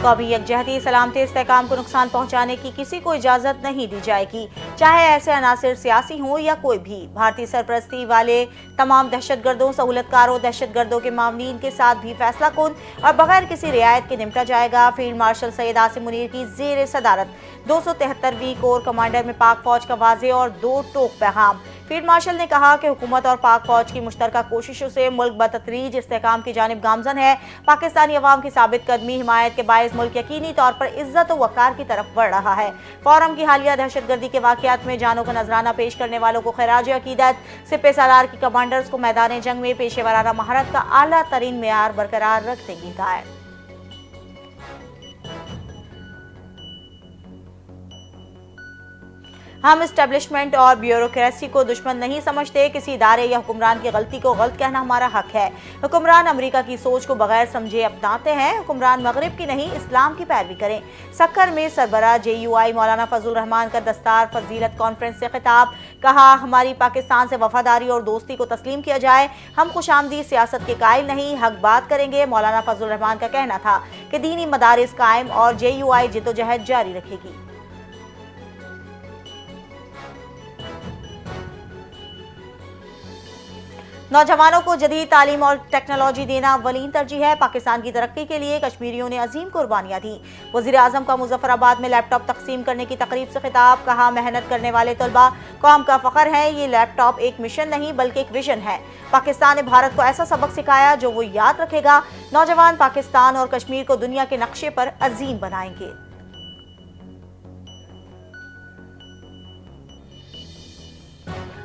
قومی یکجہتی سلامتی استحکام کو نقصان پہنچانے کی کسی کو اجازت نہیں دی جائے گی، چاہے ایسے عناصر سیاسی ہوں یا کوئی بھی۔ بھارتی سرپرستی والے تمام دہشت گردوں، سہولت کاروں، دہشت گردوں کے معاونین کے ساتھ بھی فیصلہ کن اور بغیر کسی رعایت کے نمٹا جائے گا۔ فیلڈ مارشل سید عاصم منیر کی زیر صدارت 273ویں کور کمانڈر میں پاک فوج کا واضح اور دو ٹوک پیغام۔ فیلڈ مارشل نے کہا کہ حکومت اور پاک فوج کی مشترکہ کوششوں سے ملک بتدریج استحکام کی جانب گامزن ہے۔ پاکستانی عوام کی ثابت قدمی حمایت کے باعث ملک یقینی طور پر عزت و وقار کی طرف بڑھ رہا ہے۔ فورم کی حالیہ دہشت گردی کے واقعات میں جانوں کا نذرانہ پیش کرنے والوں کو خراج عقیدت۔ سپہ سالار کی کمانڈرز کو میدان جنگ میں پیشہ ورانہ مہارت کا اعلیٰ ترین معیار برقرار رکھنے کی ہدایت۔ ہم اسٹیبلشمنٹ اور بیوروکریسی کو دشمن نہیں سمجھتے، کسی ادارے یا حکمران کی غلطی کو غلط کہنا ہمارا حق ہے۔ حکمران امریکہ کی سوچ کو بغیر سمجھے اپناتے ہیں، حکمران مغرب کی نہیں اسلام کی پیروی کریں۔ سکھر میں سربراہ JUI مولانا فضل الرحمان کا دستار فضیلت کانفرنس سے خطاب، کہا ہماری پاکستان سے وفاداری اور دوستی کو تسلیم کیا جائے، ہم خوش آمدید سیاست کے قائل نہیں، حق بات کریں گے۔ مولانا فضل الرحمان کا کہنا تھا کہ دینی مدارس قائم اور JUI جدوجہد جاری رکھے گی۔ نوجوانوں کو جدید تعلیم اور ٹیکنالوجی دینا اولین ترجیح ہے۔ پاکستان کی ترقی کے لیے کشمیریوں نے عظیم قربانیاں دیں۔ وزیر اعظم کا مظفر آباد میں لیپ ٹاپ تقسیم کرنے کی تقریب سے خطاب، کہا محنت کرنے والے طلباء قوم کا فخر ہیں، یہ لیپ ٹاپ ایک مشن نہیں بلکہ ایک ویژن ہے۔ پاکستان نے بھارت کو ایسا سبق سکھایا جو وہ یاد رکھے گا۔ نوجوان پاکستان اور کشمیر کو دنیا کے نقشے پر عظیم بنائیں گے۔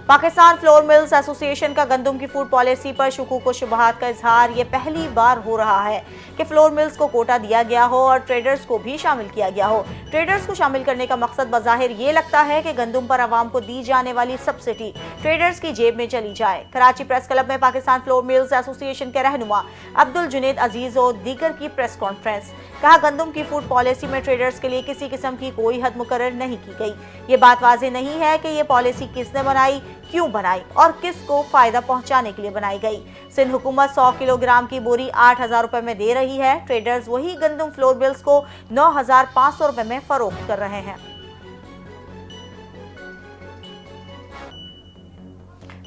پاکستان فلور ملز ایسوسی ایشن کا گندم کی فوڈ پالیسی پر شکوک و شبہات کا اظہار، یہ پہلی بار ہو رہا ہے کہ فلور ملز کو کوٹا دیا گیا ہو اور ٹریڈرز کو بھی شامل کیا گیا ہو۔ ٹریڈرز کو شامل کرنے کا مقصد بظاہر یہ لگتا ہے کہ گندم پر عوام کو دی جانے والی سبسڈی ٹریڈرز کی جیب میں چلی جائے۔ کراچی پریس کلب میں پاکستان فلور ملز ایسوسی ایشن کے رہنما عبدالجنید عزیز اور دیگر کی پریس کانفرنس، کہا گندم کی فوڈ پالیسی میں ٹریڈرز کے لیے کسی قسم کی کوئی حد مقرر نہیں کی گئی۔ یہ بات واضح نہیں ہے کہ یہ پالیسی کس نے بنائی، کیوں بنائی اور کس کو فائدہ پہنچانے کے لیے بنائی گئی۔ سندھ حکومت 100 کلو گرام کی بوری 8,000 روپے میں دے رہی ہے، ٹریڈرز وہی گندم فلور ملز کو 9,500 روپے میں فروخت کر رہے ہیں۔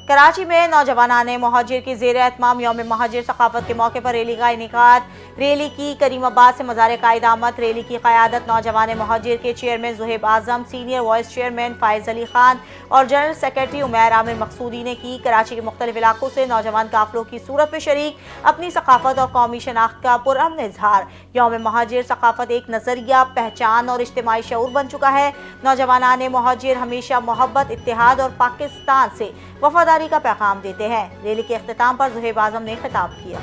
کراچی میں نوجوانان مہاجر کی زیر اہتمام یوم مہاجر ثقافت کے موقع پر ریلی کا انعقاد۔ ریلی کی کریم آباد سے مزار قائد آمد۔ ریلی کی قیادت نوجوان مہاجر کے چیئرمین زہیب اعظم، سینئر وائس چیئرمین فائز علی خان اور جنرل سیکرٹری عمیر عامر مقصودی نے کی۔ کراچی کے مختلف علاقوں سے نوجوان قافلوں کی صورت میں شریک، اپنی ثقافت اور قومی شناخت کا پرامن اظہار۔ یوم مہاجر ثقافت ایک نظریہ، پہچان اور اجتماعی شعور بن چکا ہے۔ نوجوانان مہاجر ہمیشہ محبت، اتحاد اور پاکستان سے وفاداری کا پیغام دیتے ہیں۔ ریلی کے اختتام پر زہیب اعظم نے خطاب کیا۔